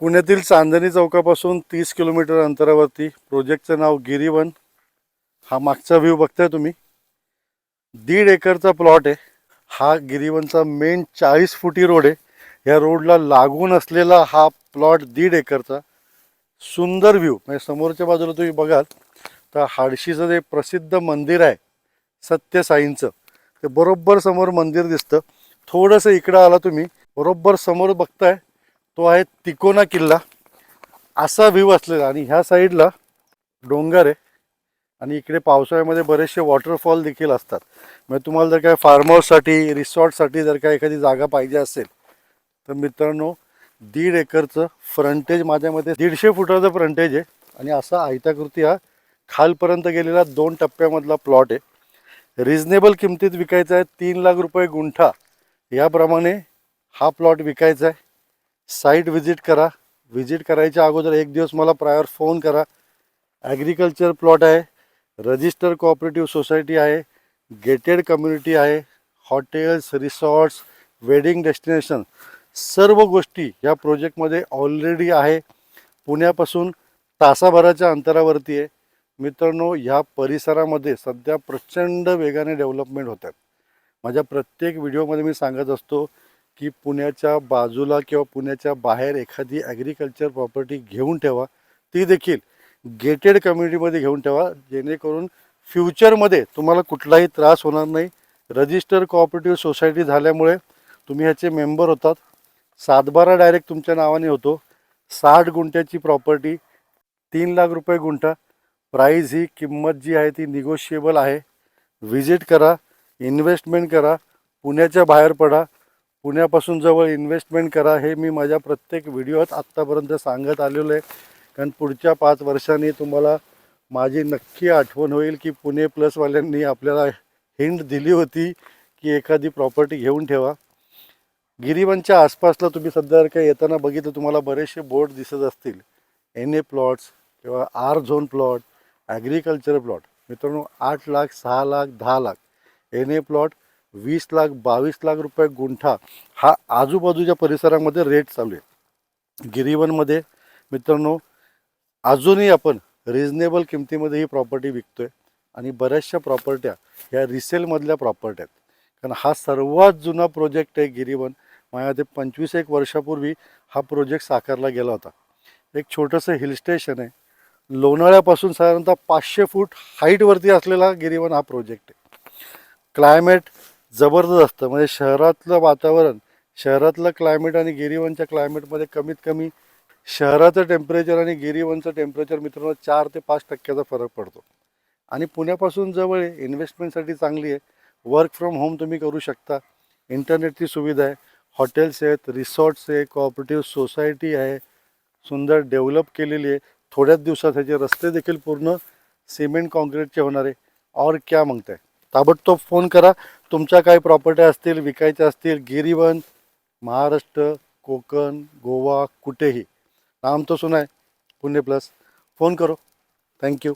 पुण्यातील चांदणी चौकापासून 30 किलोमीटर अंतरावरती प्रोजेक्टचं नाव गिरीवन. हा मागचा व्ह्यू बघताय तुम्ही. 1.5 एकरचा प्लॉट आहे हा. गिरीवनचा मेन 40 फुटी रोड आहे. या रोडला लागून असलेला हा प्लॉट 1.5 एकरचा. सुंदर व्ह्यू. म्हणजे समोरच्या बाजूला तुम्ही बघाल तर हाडशीचं जे प्रसिद्ध मंदिर आहे सत्यसाईंचं, ते बरोबर समोर मंदिर दिसतं. थोडंसं इकडं आला तुम्ही, बरोबर समोर बघताय तो आहे तिकोना किल्ला. असा व्ह्यू असलेला. आणि ह्या साईडला डोंगर आहे आणि इकडे पावसाळ्यामध्ये बरेचसे वॉटरफॉल देखील असतात. म्हणजे तुम्हाला जर काय फार्म हाऊससाठी, रिसॉर्टसाठी जर काय एखादी जागा पाहिजे असेल तर मित्रांनो, 1.5 एकरचं फ्रंटेज, माझ्या मते 150 फुटाचं फ्रंटेज आहे. आणि असा आयताकृती हा खालपर्यंत गेलेला 2 टप्प्यामधला प्लॉट आहे. रिजनेबल किमतीत विकायचा आहे. 3 लाख रुपये गुंठा याप्रमाणे हा प्लॉट विकायचा आहे. साईट व्हिजिट करा. व्हिजिट करायच्या अगोदर एक दिवस मला प्रायर फोन करा. ॲग्रिकल्चर प्लॉट आहे, रजिस्टर कोऑपरेटिव्ह सोसायटी आहे, गेटेड कम्युनिटी आहे, हॉटेल्स, रिसॉर्ट्स, वेडिंग डेस्टिनेशन, सर्व गोष्टी या प्रोजेक्टमध्ये ऑलरेडी आहे. पुण्यापासून तासाभराच्या अंतरावरती आहे. मित्रांनो, ह्या परिसरामध्ये सध्या प्रचंड वेगाने डेव्हलपमेंट होत आहेत. माझ्या प्रत्येक व्हिडिओमध्ये मी सांगत असतो की पुण्याच्या बाजूला किंवा पुण्याच्या बाहेर एखादी ॲग्रिकल्चर प्रॉपर्टी घेऊन ठेवा, ती देखील गेटेड कम्युनिटीमध्ये घेऊन ठेवा, जेणेकरून फ्युचरमध्ये तुम्हाला कुठलाही त्रास होणार नाही. रजिस्टर कोऑपरेटिव्ह सोसायटी झाल्यामुळे तुम्ही ह्याचे मेंबर होतात. सातबारा डायरेक्ट तुमच्या नावाने होतो. 60 गुंठ्याची प्रॉपर्टी, 3 लाख रुपये गुंठा. प्राईज ही किंमत जी आहे ती निगोशिएबल आहे. व्हिजिट करा, इन्व्हेस्टमेंट करा, पुण्याच्या बाहेर पडा, पुण्यापासून जवळ इन्व्हेस्टमेंट करा. हे मी माझ्या प्रत्येक व्हिडिओत आत्तापर्यंत सांगत आलेलो आहे. कारण पुढच्या 5 वर्षांनी तुम्हाला माझी नक्की आठवण होईल की पुणे प्लसवाल्यांनी आपल्याला हिंट दिली होती की एखादी प्रॉपर्टी घेऊन ठेवा. गिरीवनच्या आसपासला तुम्ही सध्या जर काही येताना बघितलं, तुम्हाला बरेचसे बोर्ड दिसत असतील. NA प्लॉट्स किंवा R zone plot, agriculture plot. मित्रांनो, 8 लाख, 6 लाख, 10 लाख NA प्लॉट, 20 लाख, 22 लाख रुपये गुंठा हा आजूबाजूच्या परिसरामध्ये रेट चालू आहे. गिरीवनमध्ये मित्रांनो अजूनही आपण रिजनेबल किमतीमध्ये ही प्रॉपर्टी विकतोय. आणि बऱ्याचशा प्रॉपर्ट्या ह्या रिसेलमधल्या प्रॉपर्ट्या आहेत. कारण हा सर्वात जुना प्रोजेक्ट आहे गिरीवन. माझ्या ते 25-1 वर्षापूर्वी हा प्रोजेक्ट साकारला गेला होता. एक छोटंसं हिल स्टेशन आहे. लोणावळ्यापासून साधारणतः 500 फूट हाईटवरती असलेला गिरीवन हा प्रोजेक्ट आहे. क्लायमेट जबरदस्त असतं. म्हणजे शहरातलं वातावरण, शहरातलं क्लायमेट आणि गिरीवनच्या क्लायमेटमध्ये कमीत कमी शहराचं टेम्परेचर आणि गिरीवनचं टेम्परेचर मित्रांनो 4 ते 5% फरक पडतो. आणि पुण्यापासून जवळ आहे, इन्व्हेस्टमेंटसाठी चांगली आहे. वर्क फ्रॉम होम तुम्ही करू शकता. इंटरनेटची सुविधा आहे, हॉटेल्स आहेत, रिसॉर्ट्स आहे, कोऑपरेटिव्ह सोसायटी आहे, सुंदर डेव्हलप केलेली आहे. थोड्याच दिवसात ह्याचे रस्ते देखील पूर्ण सिमेंट कॉन्क्रीटचे होणार आहे. और क्या मागताय? ताबडतोब फोन करा. तुमच्या काही प्रॉपर्टी असतील, विकायच्या असतील, गिरीवन, महाराष्ट्र, कोकण, गोवा, कुठेही, नाम तो सुना है पुणे प्लस. फोन करो. Thank you.